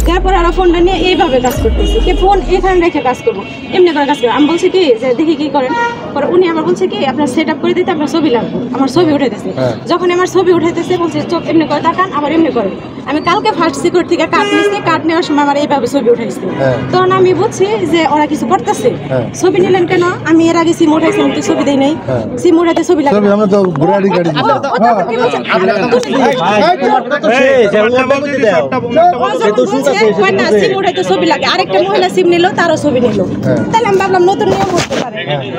তারপর আর ফোনটা নিয়ে এইভাবে কাজ করতেছি কি ফোন এখানে রেখে কাজ করবো এমনি করে কাজ করবো আমি বলছি কি যে দেখি কি করেন পরে উনি আমার বলছে কি আপনার সেট আপ করে দিতে আপনার ছবি লাগবে আমার ছবি উঠাইতেছে যখন আমার ছবি উঠাইতেছে বলছে চোখ এমনি করে তাকান আবার এমনি করেন আমি কালকে ফার্স্ট সিকিউরিটি থেকে কার্ড নিয়েছি কার্ড নেওয়ার সময় আমার এইভাবে ছবি উঠাইছে তখন আমি বুঝছি যে ওরা কিছু করতেছে ছবি নিলেন কেন আমি এর আগে সিম উঠাইছি কিন্তু ছবি দেই নাই সিম উঠাইতে ছবি লাগবে আমরা তো ঘোড়াড়ি গাড়ি সিম উঠাইতে ছবি লাগে আরেকটা মহিলা সিম নিল তারও ছবি নিল তাহলে আমি ভাবলাম নতুন নিয়ম হতে পারে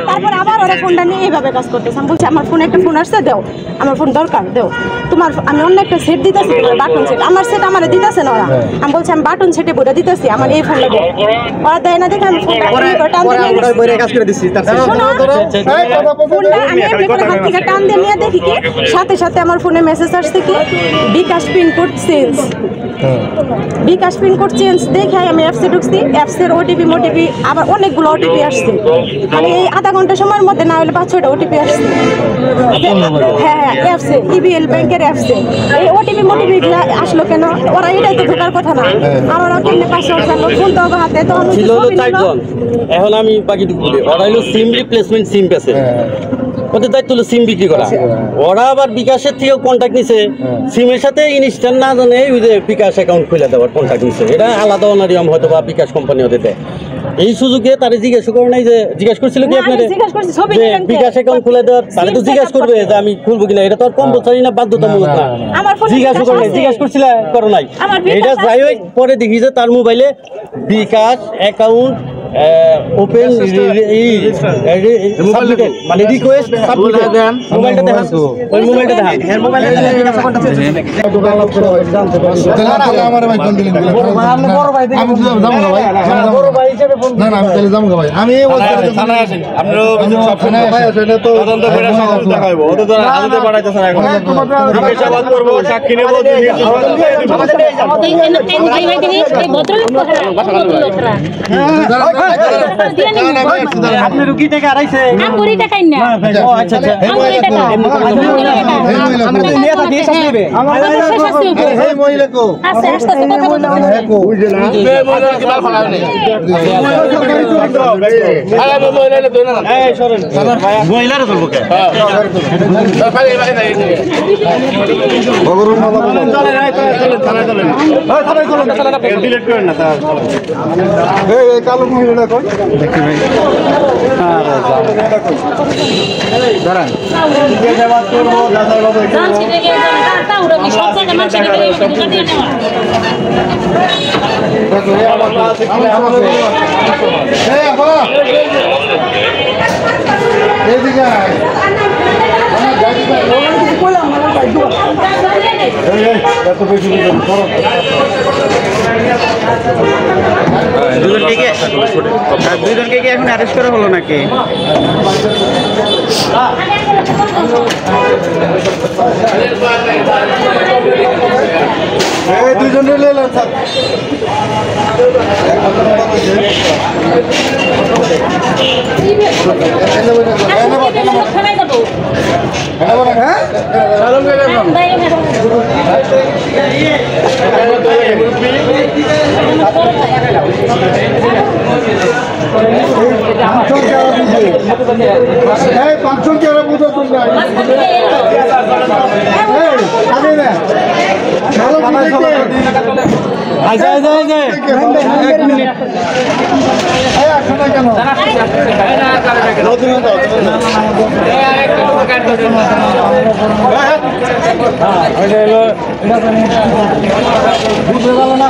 তারপর আবার ওরা ফোনটা নিয়ে এইভাবে কাজ করতেছে আমি বলছি আমার ফোনে একটা ফোন আসছে দাও আমার ফোন দরকার দাও তোমার আমি অন্য একটা সেট দিতেছি বাটন সেট আমার সেট আমার দিতেছে না ওরা আমি বলছি আমি বাটন সেটে বইটা দিতেছি আমার এই ফোনটা দাও ওরা দেয় না দেখে আমি ফোনটা আমি এমনি করে হাত থেকে টান দিয়ে নিয়ে দেখি কি সাথে সাথে আমার ফোনে মেসেজ আসছে কি বিকাশ পিনকোড চেঞ্জ বিকাশ পিনকোড চেঞ্জ দেখে আমি অ্যাপসে ঢুকছি অ্যাপসের ওটিপি মোটিপি আবার অনেকগুলো ওটিপি আসছে আমি এই আধা ঘন্টা সময়ের মধ্যে না হলে 5-6টা ওটিপি আসছে হ্যাঁ অ্যাপসে ইবিএল ব্যাংকের অ্যাপসে এই ওটিপি মোটিপিগুলো আসলো কেন ওরা এটাই তো ঢোকার কথা না আমার কেমনি পাসওয়ার্ড জানলো ফোন তো হাতে তখন এখন আমি বাকিটুকু বলি ওরা হলো সিম রিপ্লেসমেন্ট সিম পেছে ওদের দায়িত্ব হলো সিম বিক্রি করা ওরা আবার বিকাশের থেকেও কন্ট্যাক্ট নিছে সিমের সাথে ইনস্ট্যান্ট না জানে ওই যে বিকাশ অ্যাকাউন্ট খুলে দেওয়ার কন্ট্যাক্ট নিছে এটা আলাদা নিয়ম হয়তো বা বিকাশ কোম্পানি ওদের দেয় এই সুযোগে তারা জিজ্ঞেস করে নাই যে জিজ্ঞেস করছিল কি আপনাদের যে বিকাশ অ্যাকাউন্ট খুলে দেওয়ার তাহলে তো জিজ্ঞেস করবে যে আমি খুলবো কিনা এটা তো আর কম্পালসারি না বাধ্যতামূলক না জিজ্ঞাসা করে নাই জিজ্ঞেস করছিল করো নাই এটা যাই হোক পরে দেখি যে তার মোবাইলে বিকাশ অ্যাকাউন্ট ওপেন মানে রিকোয়েস্ট মোবাইলটা দেখান ওই মোবাইলটা দেখান আপনি রুগী থেকে আড়াইছে আমগুরি টাকাই না আচ্ছা আচ্ছা আমগুরি টাকা আমরা তো নিয়ে থাকি সব নেবে এই মহিলা কো আচ্ছা আচ্ছা কথা বলতে হ্যাঁ কো বুঝে না এই মহিলা কি বাল ফলা নেই আরে মহিলা লে দই না এই সরেন ভাই মহিলারে চলবো কে হ্যাঁ ভাই ভাই নাই বগরুন মালা চলে নাই চলে থানায় চলে ওই থানায় চলে না চলে না ডিলিট করেন না স্যার এই কালো মহিলাটা কই দেখি ভাই আরে দাঁড়ান কে জবাব করব দাদা বাবু জানছি দেখে তা উড়ো কি সব জায়গা মানুষ দেখে দোকান দিয়ে নেওয়া দেখো এই আমার ক্লাসে কি আমাদের এই আপা এদিকে আয় আমার গাড়ি পা ওই কইলাম না ভাই এই এত বেশি দিন করো দুজনকে কি এখন অ্যারেস্ট করা হলো নাকি এই দুজন লেলেন স্যার খানাই দেবো হ্যাঁ সালাম করে দাও এই 500 টাকা বুঝো তোমরা এই আগে না ভালো বুঝাইতে আচ্ছা আচ্ছা আচ্ছা এক মিনিট এই আসলে কেন নতুন দাও এই আরেকটা কাট দাও হ্যাঁ এটা হলো বুঝতে পারলো না